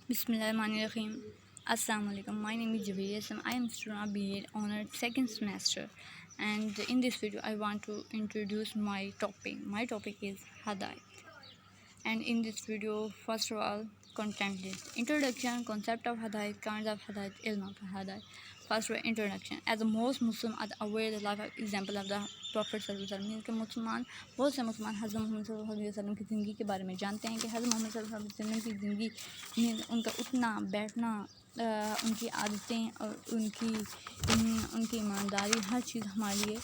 Bismillahirrahmanirrahim. Assalamu alaikum. My name is Javeer. I am student BA honored second semester, and in this video I want to introduce my topic. My topic is Hadayat. And in this video, first of all, content list, introduction, concept of Hadayat, kinds of Hadayat, ilm of Hadayat. First of all, introduction. As the most Muslim are aware, the life example of the Prophet mean के मुसलमान बहुत से मुसलमान हज़रत मोहम्मद सल्लल्लाहु अलैहि वसल्लम की ज़िंदगी के बारे में जानते हैं कि हज़रत मोहम्मद सल्लल्लाहु अलैहि वसल्लम की ज़िंदगी में उनका उठना बैठना, उनकी आदतें और उनकी ईमानदारी, हर चीज़ हमारे लिए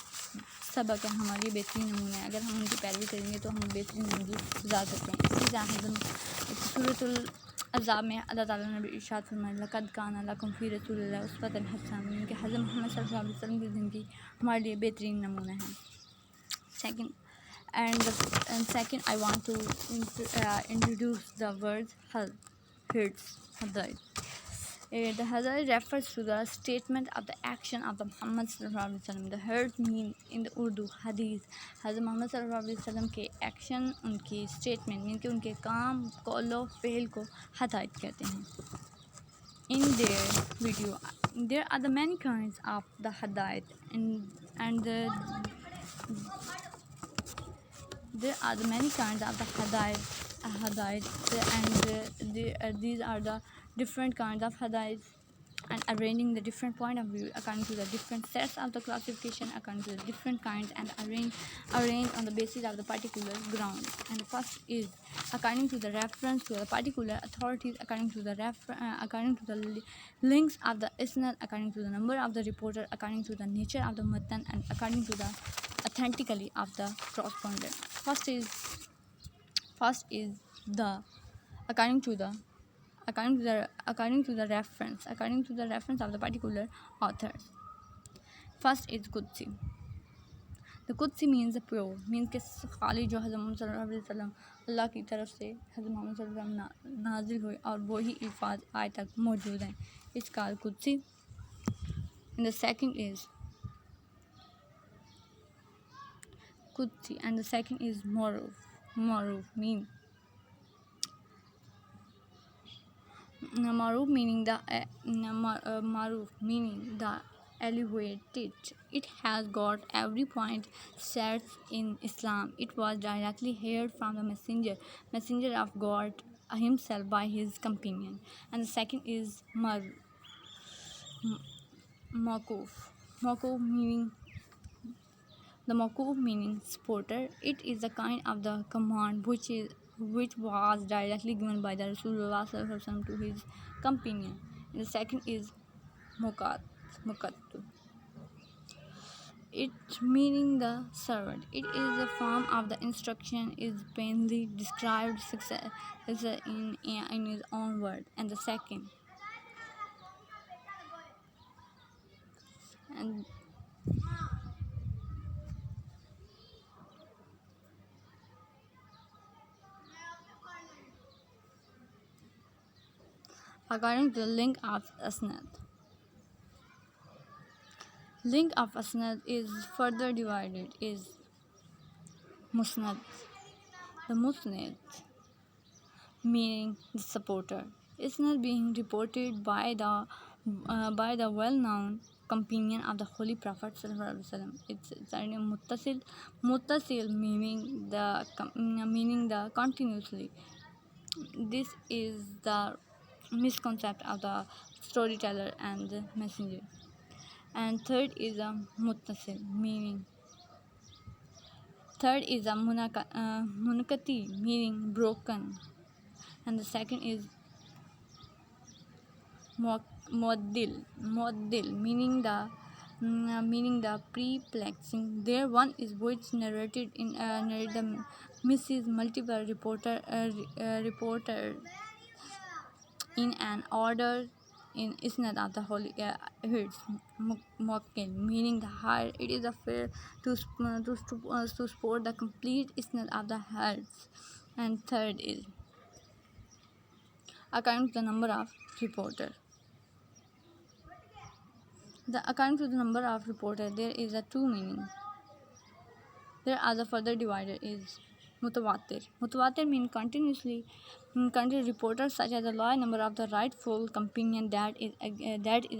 सबक है, हमारे लिए बेहतरीन नमूना है। अगर हम उनकी पैरवी करेंगे तो हम बेहतरीन ज़िंदगी गुजार सकते हैं। इसी तरह सूरतुल अज़ाब में अल्लाह ताला ने इरशाद फरमाया, लक़द काना लकुम फ़ी रसूलिल्लाहि उस्वतुन हसनह, कि हज़रत मोहम्मद सल्लल्लाहु अलैहि वसल्लम की ज़िंदगी हमारे लिए बेहतरीन नमूना है। Second, I want to introduce the word hadith. The hadith refers to the statement of the action of the Muhammad sallallahu alaihi wasallam. The hadith mean in the Urdu hadith. Hazrat Muhammad sallallahu alaihi wasallam के action, उनकी statement mean कि उनके काम, कौलो, fail को hadith कहते हैं। In their video, there are the many kinds of the hadith, and there are the many kinds of the hadith, and these are the different kinds of hadith, and arranging the different point of view according to the different sets of the classification according to the different kinds, and arranged on the basis of the particular ground. And the first is according to the reference to the particular authorities, according to the links of the isnad, according to the number of the reporter, according to the nature of the matan, and according to the authenticity of the correspondent. First is the according to the reference of the particular authors. First is Qudsi. The Qudsi means the pure, means कि खाली जो हज़रत मोहम्मद सल्लल्लाहु अलैहि वसल्लम अल्लाह की तरफ से हज़रत मोहम्मद सल्लल्लाहु अलैहि वसल्लम नाजिल हुए और वही अल्फाज आज तक मौजूद हैं, इस काल Qudsi. And the second is Qudsi, and the second is Maruf mean Maruf meaning the elevated. It has got every point set in Islam. It was directly heard from the messenger of God himself by his companion. And the second is Mawquf meaning supporter. It is a kind of the command which was directly given by the Rasulullah sallallahu alaihi wasallam to his companion. And the second is Muqattu. It meaning the servant. It is a form of the instruction, is plainly described success in his own word. And the second and according to the link of Asnad. Link of Asnad is further divided is Musnad. The Musnad meaning the supporter. Isnad being reported by the well-known companion of the Holy Prophet sallallahu alaihi wasallam. It's Muttasil meaning the continuously. This is the misconception of the storyteller and the messenger. And third is a Muttasil meaning. Third is a Munakati meaning broken. And the second is Muaddil meaning the perplexing. There one is which narrated the misses multiple reporter in an order in isnad of the holy hits. Muakkil meaning the higher. It is a fair to support the complete isnad of the heads. And third is according to the number of reporter. According to the number of reporter, there is a two meaning. There are the further divider is Mutawatir means continuous reporters such as a large number of the rightful companion that is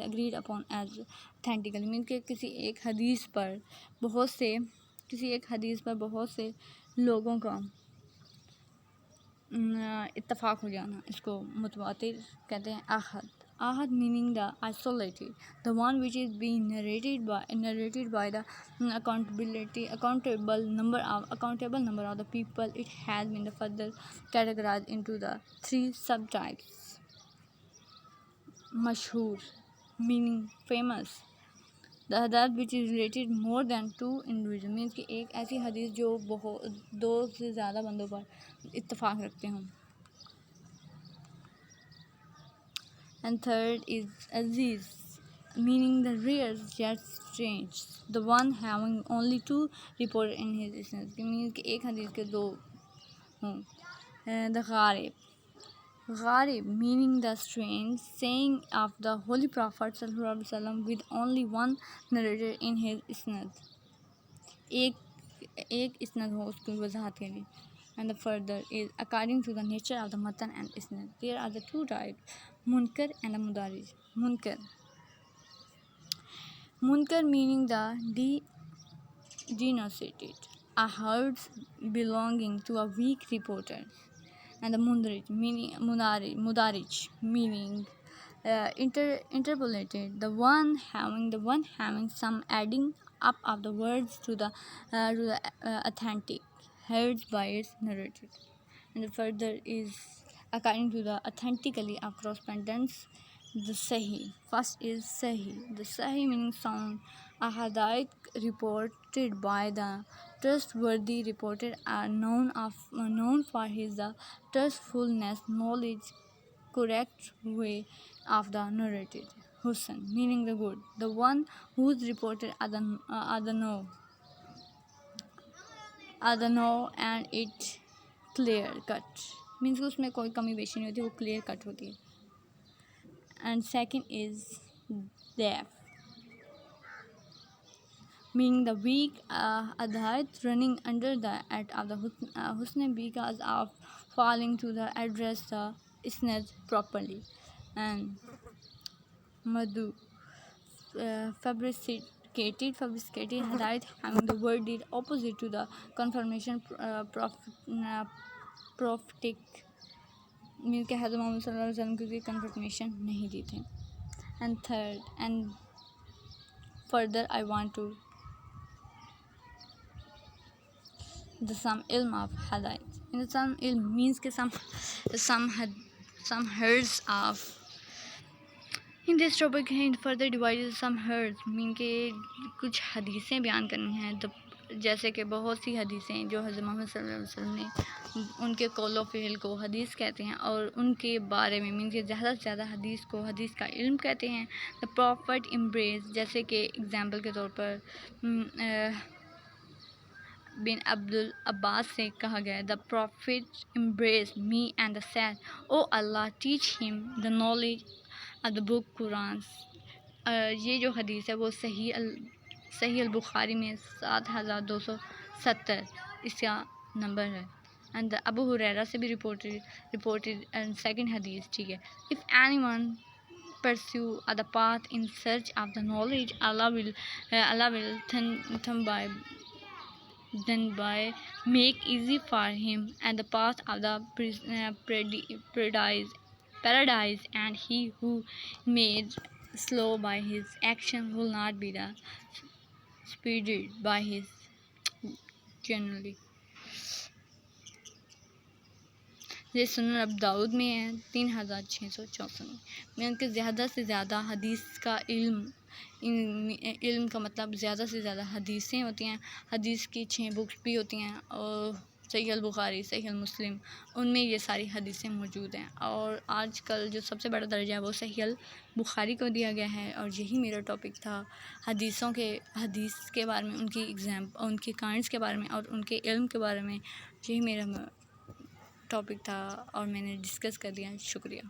agreed upon as authentically. Means कि किसी एक हदीस पर बहुत से लोगों का इत्तफाक हो जाना, इसको मुतवातिर कहते हैं. Ahad meaning the isolated, the one which is being narrated by the accountable number of the people. It has been further categorized into the 3 subtypes. Mashhur meaning famous, the hadith which is related more than 2 individuals, means कि एक ऐसी हदीस जो बहुत 2 से ज़्यादा बंदों पर इत्तफाक रखते हों. And third is Aziz, meaning the rare yet strange, the one having only 2 reported in his isnad, means कि एक हदीस के 2 हों. The Gharib meaning the strange saying of the Holy Prophet sallallahu alaihi wasallam with only 1 narrator in his isnad, एक isnad हो उसकी वजाहत के लिए. And the further is according to the nature of the matan and isnad. There are the 2 types, munkar and the mudarij. Munkar meaning the denunciated, a herd belonging to a weak reporter. And the mudarij meaning interpolated, the one having some adding up of the words to the authentic, heard by its narrative. And the further is according to the authentically of correspondence, the Sahih. First is Sahih. The Sahih meaning sound, a hadith reported by the trustworthy reporter are known for his trustfulness, knowledge, correct way of the narrated. Husn meaning the good, the one whose reported are the know and it clear cut, means कि उसमें कोई कमी बेशी नहीं होती, वो clear cut होती है. And second is deaf, meaning the weak adhait running under the act of the husn because of failing to the address the isnad properly. And madhu, fabricated hadith having the word did opposite to the confirmation prophetic, means कि हज़रत मोहम्मद सल्लल्लाहु अलैहि वसल्लम की confirmation नहीं दी थी. And third and further I want to the some ilm of hadith. In the some ilm means कि some herds of. In this topic further divided some herds, mean कि कुछ हदीसें बयान करनी हैं, तो जैसे कि बहुत सी हदीसें जो हज़रत मोहम्मद सल्लल्लाहु अलैहि वसल्लम ने उनके कौल व फ़िल को हदीस कहते हैं, और उनके बारे में मीन कि ज़्यादा से ज़्यादा हदीस को हदीस का इल्म कहते हैं. द प्रॉफिट एम्ब्रेस, जैसे कि एग्ज़ाम्पल के तौर पर बिन अब्दुल अब्बास से कहा गया, the prophet embrace me and the said, O Allah teach him the knowledge of the book Quran. ये जो हदीस है वो सही अल बुखारी में 7270 इसका नंबर है. एंड अबू हुरैरा से भी रिपोर्टेड एंड सेकंड हदीस, ठीक है. If anyone pursue the path in search of the knowledge, Allah will then make easy for him and the path of the paradise, and he who made slow by his action will not be the speeded by his generally. ये सुनन अब दाऊद में है 3664 में. उनके ज़्यादा से ज़्यादा हदीस का इल्म का मतलब ज़्यादा से ज़्यादा हदीसें होती हैं. हदीस की 6 बुक्स भी होती हैं, और सही अल बुखारी, सही अल मुस्लिम, उनमें ये सारी हदीसें मौजूद हैं. और आजकल जो सबसे बड़ा दर्जा है वो सही अल बुखारी को दिया गया है. और यही मेरा टॉपिक था हदीस के बारे में, उनके काइंड्स के बारे में और उनके इल्म के बारे में. यही मेरा टॉपिक था और मैंने डिस्कस कर दिया. शुक्रिया.